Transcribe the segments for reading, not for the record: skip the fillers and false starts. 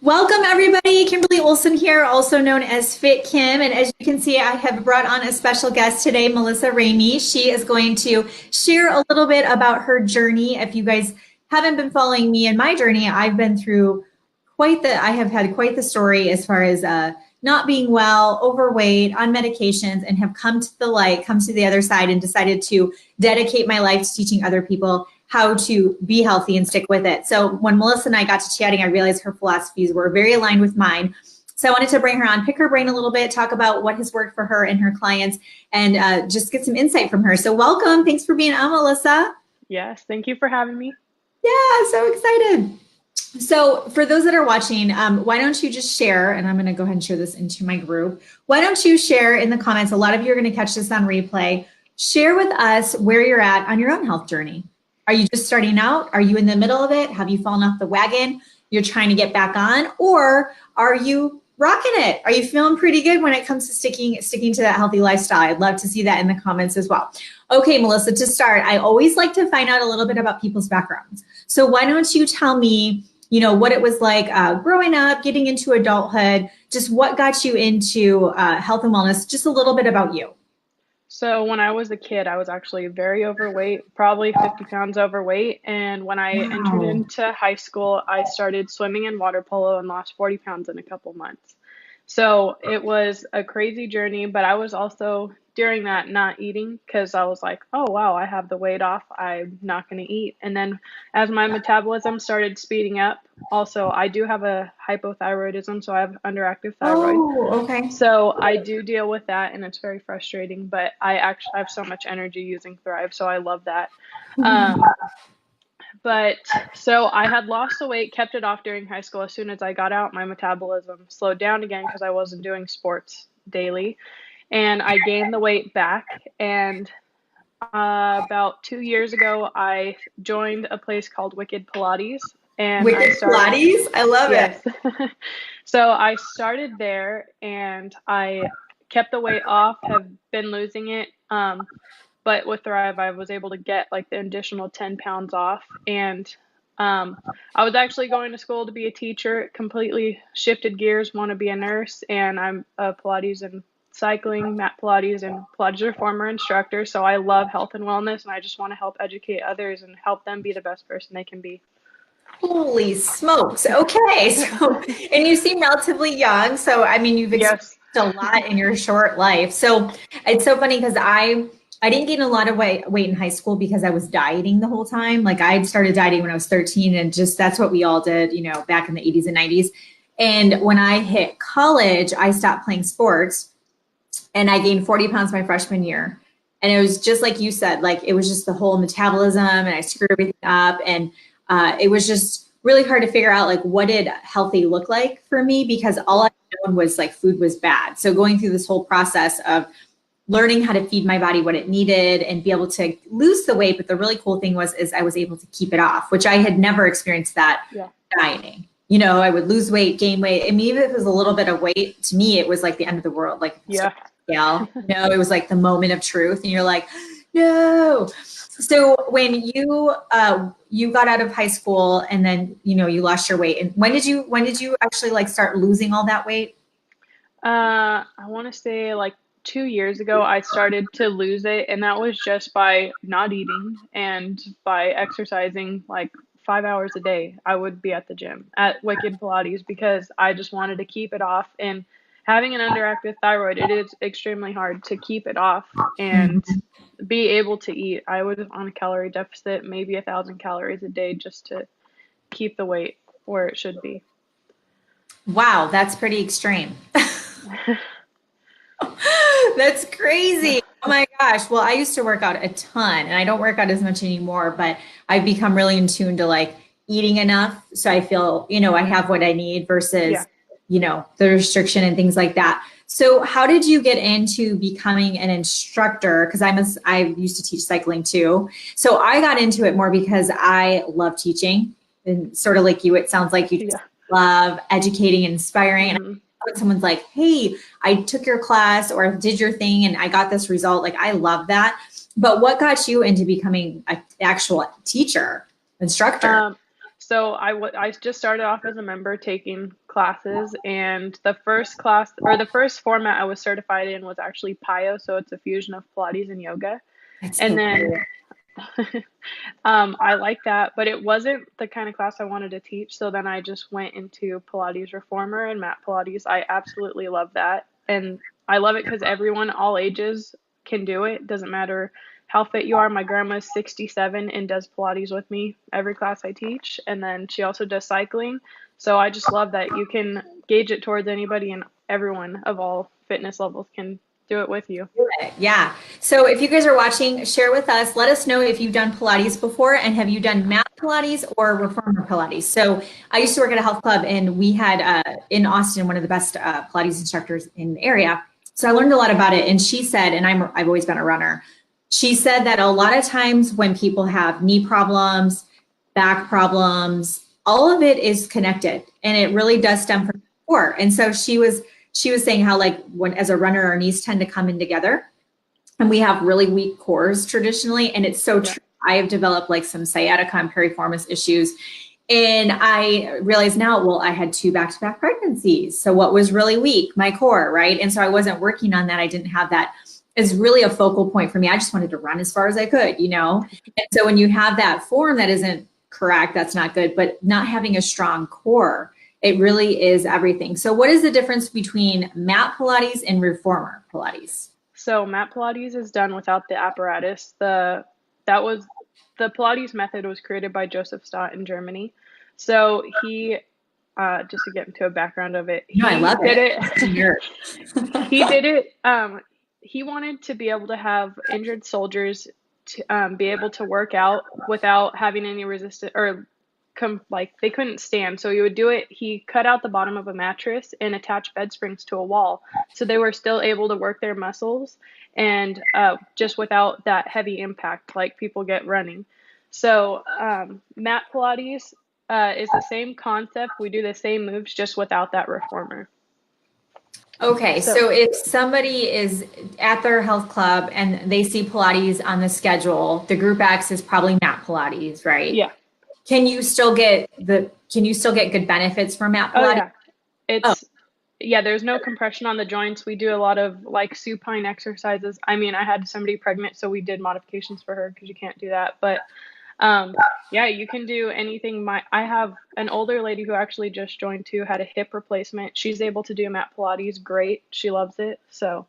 Welcome everybody, Kimberly Olson here, also known as FitKim. And as you can see, I have brought on a special guest today, Melissa Ramey. She is going to share a little bit about her journey. If you guys haven't been following me in my journey, I've been through I have had quite the story as far as not being well, overweight, on medications, and have come to the light, come to the other side, and decided to dedicate my life to teaching other people how to be healthy and stick with it. So when Melissa and I got to chatting, I realized her philosophies were very aligned with mine. So I wanted to bring her on, pick her brain a little bit, talk about what has worked for her and her clients, and just get some insight from her. So welcome. Thanks for being on, Melissa. Yes, thank you for having me. Yeah, so excited. So for those that are watching, why don't you just share, and I'm going to go ahead and share this into my group. Why don't you share in the comments? A lot of you are going to catch this on replay. Share with us where you're at on your own health journey. Are you just starting out? Are you in the middle of it? Have you fallen off the wagon? You're trying to get back on? Or are you rocking it? Are you feeling pretty good when it comes to sticking to that healthy lifestyle? I'd love to see that in the comments as well. Okay, Melissa, to start, I always like to find out a little bit about people's backgrounds. So why don't you tell me, what it was like growing up, getting into adulthood, just what got you into health and wellness, just a little bit about you. So when I was a kid, I was actually very overweight, probably 50 pounds overweight. And when I entered into high school, I started swimming in water polo and lost 40 pounds in a couple months. So it was a crazy journey, but I was also during that not eating because I was like, oh, wow, I have the weight off. I'm not going to eat. And then as my metabolism started speeding up, also, I do have a hypothyroidism, so I have underactive thyroid. Oh, okay. So I do deal with that, and it's very frustrating, but I actually have so much energy using Thrive, so I love that. But so I had lost the weight, kept it off during high school. As soon as I got out, my metabolism slowed down again because I wasn't doing sports daily. And I gained the weight back. And about 2 years ago, I joined a place called Wicked Pilates. And Pilates? I love it. So I started there and I kept the weight off, have been losing it. But with Thrive, I was able to get like the additional 10 pounds off. And I was actually going to school to be a teacher, completely shifted gears, want to be a nurse. And I'm a Pilates and cycling, mat Pilates and Pilates reformer instructor. So I love health and wellness, and I just want to help educate others and help them be the best person they can be. Holy smokes. Okay. So, and you seem relatively young. So, I mean, you've experienced a lot in your short life. So it's so funny because I didn't gain a lot of weight in high school because I was dieting the whole time. Like I'd started dieting when I was 13 and just, that's what we all did, back in the 80s and 90s. And when I hit college, I stopped playing sports and I gained 40 pounds my freshman year. And it was just like you said, like it was just the whole metabolism and I screwed everything up. And it was just really hard to figure out like what did healthy look like for me because all I known was like food was bad. So going through this whole process of learning how to feed my body what it needed and be able to lose the weight. But the really cool thing is I was able to keep it off, which I had never experienced that dieting. I would lose weight, gain weight. I mean, even if it was a little bit of weight, to me, it was like the end of the world. Like, it was like the moment of truth. And you're like, no. So when you got out of high school and then, you lost your weight, and when did you actually like start losing all that weight? I want to say like 2 years ago, I started to lose it. And that was just by not eating and by exercising like 5 hours a day. I would be at the gym at Wicked Pilates because I just wanted to keep it off. And having an underactive thyroid, it is extremely hard to keep it off and be able to eat. I was on a calorie deficit, maybe 1,000 calories a day just to keep the weight where it should be. Wow, that's pretty extreme. That's crazy. Oh my gosh. Well, I used to work out a ton and I don't work out as much anymore, but I've become really in tune to like eating enough. So I feel, I have what I need versus, the restriction and things like that. So how did you get into becoming an instructor? Because I used to teach cycling too. So I got into it more because I love teaching and sort of like you, it sounds like you just love educating and inspiring. And when someone's like, hey, I took your class or did your thing and I got this result. Like, I love that. But what got you into becoming an actual teacher, instructor? So I just started off as a member taking classes, and the first class or the first format I was certified in was actually PIO, so it's a fusion of Pilates and yoga. That's And so then cool. I like that, but it wasn't the kind of class I wanted to teach. So then I just went into Pilates Reformer and mat Pilates. I absolutely love that. And I love it because everyone, all ages, can do it. Doesn't matter how fit you are. My grandma's 67 and does Pilates with me every class I teach. And then she also does cycling. So I just love that you can gauge it towards anybody, and everyone of all fitness levels can do it with you. Yeah. So if you guys are watching, share with us. Let us know if you've done Pilates before, and have you done mat Pilates or reformer Pilates. So I used to work at a health club, and we had in Austin one of the best Pilates instructors in the area. So I learned a lot about it. And she said, and I've always been a runner. She said that a lot of times when people have knee problems, back problems, all of it is connected, and it really does stem from the core. And so she was saying how, like, when as a runner, our knees tend to come in together, and we have really weak cores traditionally. And it's so true. I have developed like some sciatica and piriformis issues. And I realize now, well, I had 2 back-to-back pregnancies. So what was really weak? My core, right? And so I wasn't working on that. I didn't have that as really a focal point for me. I just wanted to run as far as I could, you know? And so when you have that form that isn't correct, that's not good. But not having a strong core, it really is everything. So what is the difference between mat Pilates and reformer Pilates? So mat Pilates is done without the apparatus. The Pilates method was created by Joseph Stott in Germany. So he, just to get into a background of it, No, I love it. He did it. He wanted to be able to have injured soldiers to be able to work out without having any resistance, or like they couldn't stand. So he would do it. He cut out the bottom of a mattress and attached bed springs to a wall, so they were still able to work their muscles, and just without that heavy impact like people get running. So mat Pilates is the same concept. We do the same moves, just without that reformer. Okay, so if somebody is at their health club and they see Pilates on the schedule, the Group X is probably mat Pilates, right? Yeah. Can you still get good benefits from mat Pilates? Oh yeah. There's no compression on the joints. We do a lot of like supine exercises. I mean, I had somebody pregnant, so we did modifications for her because you can't do that. But yeah, you can do anything. I have an older lady who actually just joined too, had a hip replacement. She's able to do mat Pilates. Great. She loves it. So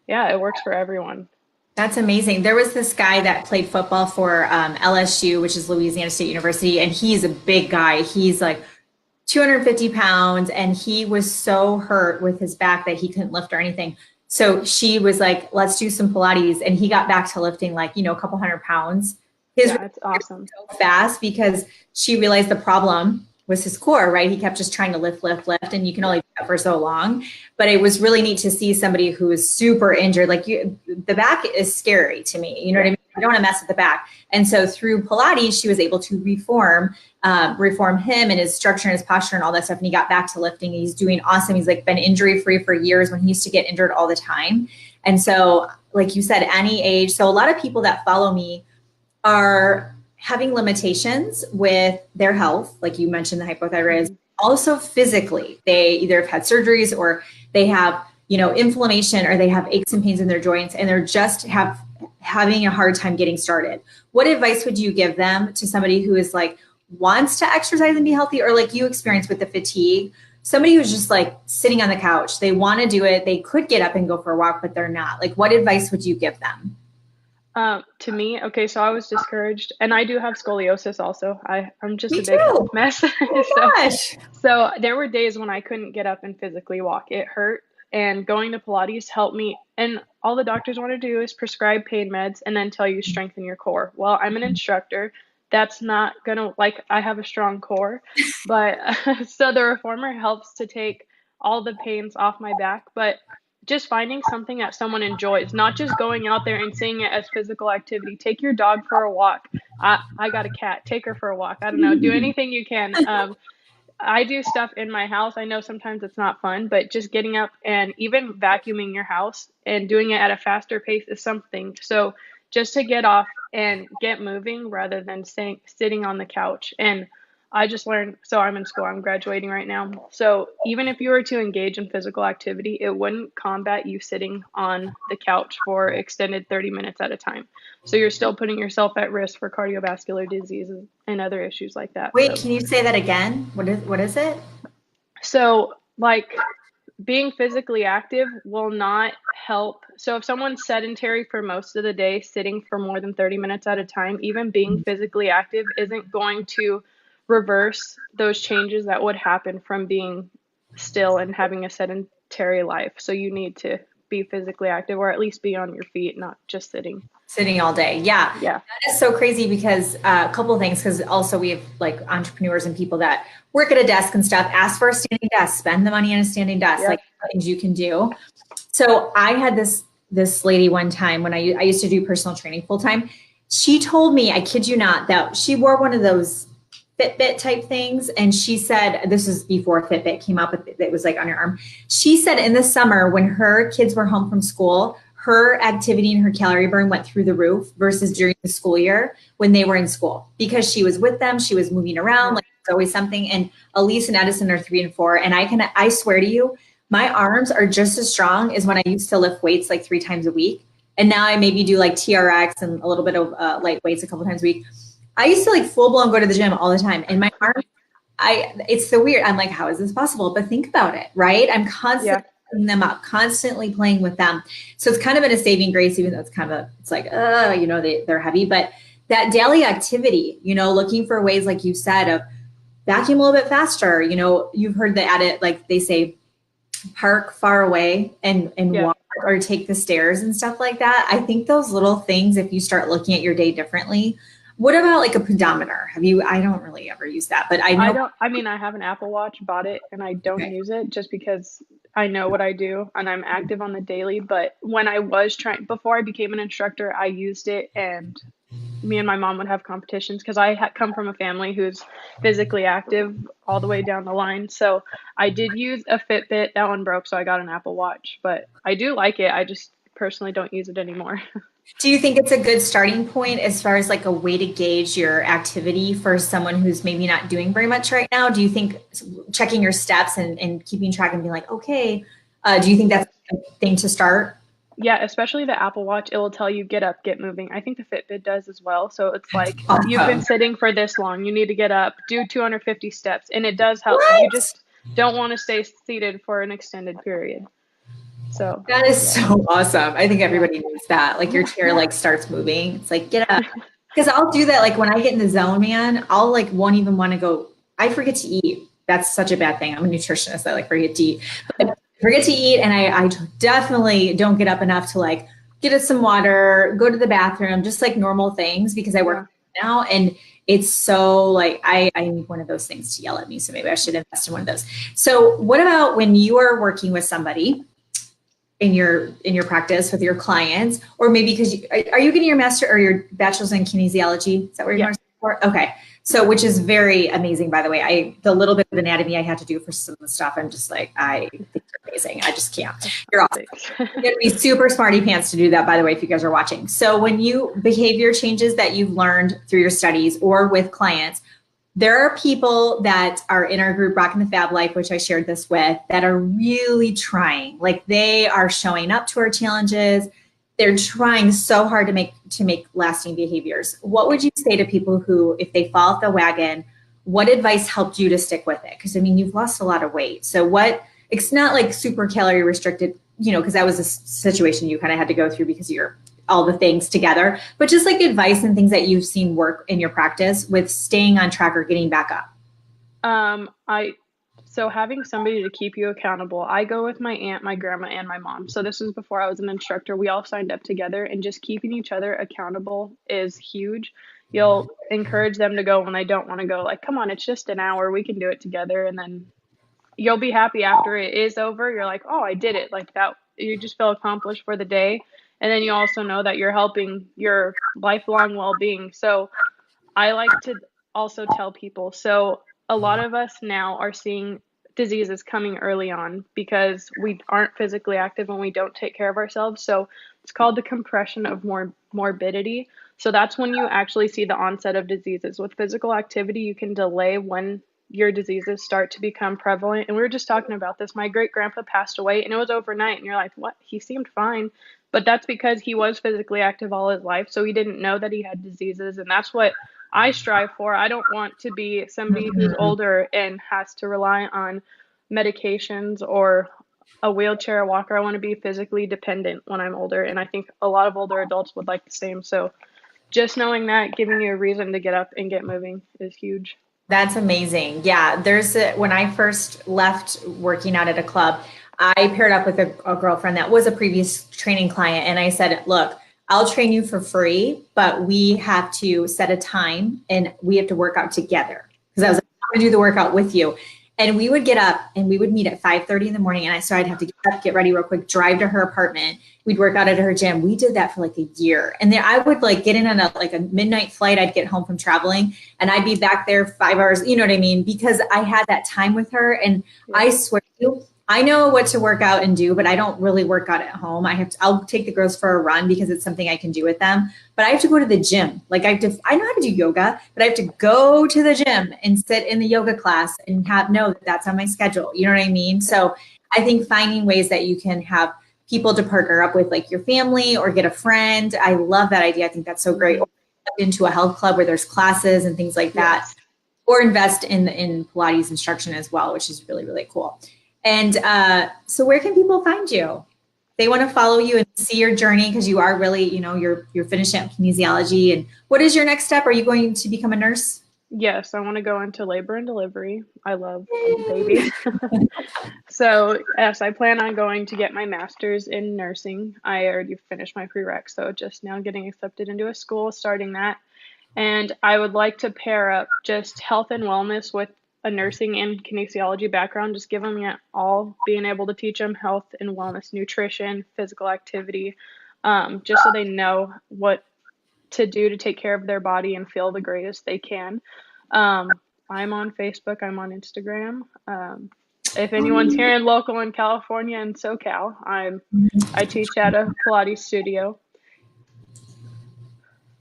yeah, it works for everyone. That's amazing. There was this guy that played football for LSU, which is Louisiana State University, and he's a big guy. He's like 250 pounds, and he was so hurt with his back that he couldn't lift or anything. So she was like, let's do some Pilates. And he got back to lifting like, a couple 100 pounds. That's awesome. So fast, because she realized the problem was his core, right? He kept just trying to lift, and you can only do that for so long. But it was really neat to see somebody who is super injured. Like, the back is scary to me. You know what I mean? I don't want to mess with the back. And so through Pilates, she was able to reform him and his structure and his posture and all that stuff. And he got back to lifting. He's doing awesome. He's like been injury free for years, when he used to get injured all the time. And so, like you said, any age. So a lot of people that follow me are having limitations with their health, like you mentioned, the hypothyroidism. Also physically, they either have had surgeries, or they have, inflammation, or they have aches and pains in their joints, and they're just having a hard time getting started. What advice would you give them to somebody who is like, wants to exercise and be healthy, or like you experienced with the fatigue, somebody who's just like sitting on the couch, they want to do it, they could get up and go for a walk, but they're not? Like, what advice would you give them? To me, okay, so I was discouraged, and I do have scoliosis also. I'm just Me a big too. mess. Oh gosh. So there were days when I couldn't get up and physically walk. It hurt, and going to Pilates helped me. And all the doctors want to do is prescribe pain meds and then tell you strengthen your core. Well, I'm an instructor. That's not gonna, like, I have a strong core, but so the reformer helps to take all the pains off my back, but just finding something that someone enjoys, not just going out there and seeing it as physical activity. Take your dog for a walk. I got a cat. Take her for a walk. I don't know. Do anything you can. I do stuff in my house. I know sometimes it's not fun, but just getting up and even vacuuming your house and doing it at a faster pace is something. So just to get off and get moving rather than sitting on the couch. And I just learned, so I'm in school, I'm graduating right now. So even if you were to engage in physical activity, it wouldn't combat you sitting on the couch for extended 30 minutes at a time. So you're still putting yourself at risk for cardiovascular diseases and other issues like that. Wait, can you say that again? What is it? So like being physically active will not help. So if someone's sedentary for most of the day, sitting for more than 30 minutes at a time, even being physically active isn't going to reverse those changes that would happen from being still and having a sedentary life. So you need to be physically active, or at least be on your feet, not just sitting. Sitting all day. Yeah. Yeah. That is so crazy because a couple of things, because also we have like entrepreneurs and people that work at a desk and stuff, ask for a standing desk, spend the money on a standing desk, Yep. like things you can do. So I had this lady one time when I used to do personal training full time. She told me, I kid you not, that she wore one of those Fitbit type things. And she said, this is before Fitbit came up, it was like on your arm. She said in the summer when her kids were home from school, her activity and her calorie burn went through the roof versus during the school year when they were in school, because she was with them, she was moving around, like it's always something. And Elise and Edison are 3 and 4. And I swear to you, my arms are just as strong as when I used to lift weights like 3 times a week. And now I maybe do like TRX and a little bit of light weights a couple times a week. I used to like full blown go to the gym all the time. And my arms, it's so weird. I'm like, how is this possible? But think about it, right? I'm constantly putting them up, constantly playing with them. So it's kind of been a saving grace, even though it's like, they're heavy. But that daily activity, looking for ways, like you said, of vacuum a little bit faster. You've heard the edit, like they say, park far away and walk or take the stairs and stuff like that. I think those little things, if you start looking at your day differently. What about like a pedometer? I don't really ever use that, but I know. I have an Apple Watch, bought it, and I don't use it just because I know what I do and I'm active on the daily. But when I was before I became an instructor, I used it, and me and my mom would have competitions because I come from a family who's physically active all the way down the line. So I did use a Fitbit. That one broke, so I got an Apple Watch, but I do like it. I just personally don't use it anymore. Do you think it's a good starting point as far as like a way to gauge your activity for someone who's maybe not doing very much right now? Do you think checking your steps and keeping track and being like, okay, do you think that's a thing to start? Yeah, especially the Apple Watch, it will tell you get up, get moving. I think the Fitbit does as well. So it's like, you've been sitting for this long, you need to get up, do 250 steps. And it does help. What? You just don't want to stay seated for an extended period. So that is so awesome. I think everybody needs that. Like your chair like starts moving. It's like, get up. Because I'll do that. Like when I get in the zone, man, I'll like won't even want to go. I forget to eat. That's such a bad thing. I'm a nutritionist. I like forget to eat. But forget to eat. And I definitely don't get up enough to like get us some water, go to the bathroom, just like normal things because I work now. And it's so like, I need one of those things to yell at me. So maybe I should invest in one of those. So what about when you are working with somebody in your practice with your clients, or maybe because are you getting your master or your bachelor's in kinesiology? Is that what you're for? Okay. So, which is very amazing, by the way. The little bit of anatomy I had to do for some of the stuff, I'm just like, I think you're amazing. I just can't. You're awesome. You're gonna be super smarty pants to do that, by the way, if you guys are watching. So when you behavior changes that you've learned through your studies or with clients, there are people that are in our group, Rockin' the Fab Life, which I shared this with, that are really trying. Like they are showing up to our challenges. They're trying so hard to make lasting behaviors. What would you say to people who, if they fall off the wagon, what advice helped you to stick with it? Because I mean, you've lost a lot of weight. So it's not like super calorie restricted, because that was a situation you kind of had to go through because you're all the things together, but just like advice and things that you've seen work in your practice with staying on track or getting back up. So having somebody to keep you accountable, I go with my aunt, my grandma, and my mom. So this was before I was an instructor. We all signed up together, and just keeping each other accountable is huge. You'll encourage them to go when they don't want to go. Like, come on, it's just an hour. We can do it together. And then you'll be happy after it is over. You're like, oh, I did it. Like that, you just feel accomplished for the day. And then you also know that you're helping your lifelong well-being. So I like to also tell people, so a lot of us now are seeing diseases coming early on because we aren't physically active and we don't take care of ourselves. So it's called the compression of morbidity. So that's when you actually see the onset of diseases. With physical activity, you can delay when your diseases start to become prevalent. And we were just talking about this. My great grandpa passed away and it was overnight. And you're like, what? He seemed fine. But that's because he was physically active all his life. So he didn't know that he had diseases. And that's what I strive for. I don't want to be somebody who's older and has to rely on medications or a wheelchair, a walker. I want to be physically dependent when I'm older. And I think a lot of older adults would like the same. So just knowing that, giving you a reason to get up and get moving is huge. That's amazing. Yeah. When I first left working out at a club, I paired up with a girlfriend that was a previous training client. And I said, look, I'll train you for free, but we have to set a time and we have to work out together. Because I was like, I'm going to do the workout with you. And we would get up and we would meet at 5:30 in the morning. And I'd have to get up, get ready real quick, drive to her apartment. We'd work out at her gym. We did that for like a year. And then I would like get in on a midnight flight. I'd get home from traveling and I'd be back there 5 hours. You know what I mean? Because I had that time with her. And I swear to you, I know what to work out and do, but I don't really work out at home. I'll take the girls for a run because it's something I can do with them, but I have to go to the gym. Like I know how to do yoga, but I have to go to the gym and sit in the yoga class and know that that's on my schedule. You know what I mean? So I think finding ways that you can have people to partner up with, like your family or get a friend. I love that idea. I think that's so great. Or into a health club where there's classes and things like that, or invest in Pilates instruction as well, which is really, really cool. And so where can people find you? They want to follow you and see your journey because you are really, you're finishing up kinesiology. And what is your next step? Are you going to become a nurse? Yes, I want to go into labor and delivery. I love babies. So yes, I plan on going to get my master's in nursing. I already finished my prereq, so just now getting accepted into a school, starting that. And I would like to pair up just health and wellness with a nursing and kinesiology background, just give them all, being able to teach them health and wellness, nutrition, physical activity, just so they know what to do to take care of their body and feel the greatest they can. I'm on Facebook, I'm on Instagram. If anyone's here in local in California and SoCal, I teach at a Pilates studio.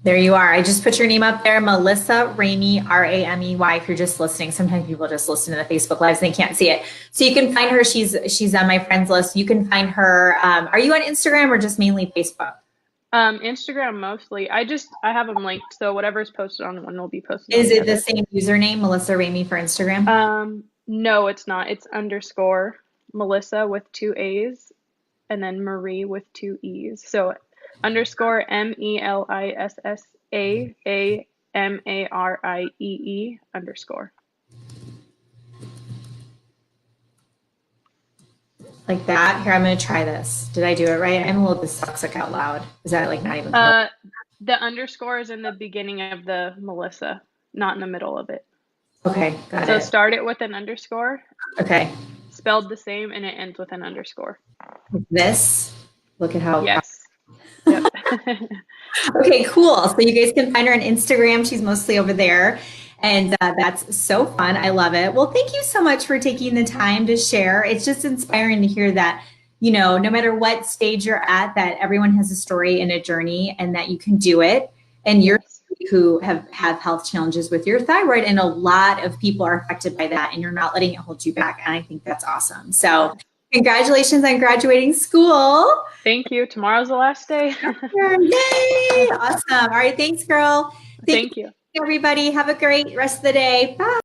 There you are. I just put your name up there, Melissa Ramey, Ramey. If you're just listening, sometimes people just listen to the Facebook Lives and they can't see it. So you can find her. She's on my friends list. You can find her. Are you on Instagram or just mainly Facebook? Instagram mostly. I have them linked, so whatever's posted on one will be posted. Is it the same username, Melissa Ramey, for Instagram? No, it's not. It's _, Melissa with 2 A's, and then Marie with 2 E's. So _ MELISSAAAMARIEE _ Like that. Here, I'm going to try this. Did I do it right? I'm a little dyslexic out loud. Is that like not even? The _ is in the beginning of the Melissa, not in the middle of it. Okay, got it. So start it with an _ Okay. Spelled the same, and it ends with an _ This. Look at how. Yes. Yep. Okay, cool. So you guys can find her on Instagram. She's mostly over there. And that's so fun. I love it. Well, thank you so much for taking the time to share. It's just inspiring to hear that, no matter what stage you're at, that everyone has a story and a journey and that you can do it. And you're who have health challenges with your thyroid. And a lot of people are affected by that. And you're not letting it hold you back. And I think that's awesome. So congratulations on graduating school. Thank you. Tomorrow's the last day. Yay. Awesome. All right. Thanks, girl. Thank you. Everybody have a great rest of the day. Bye.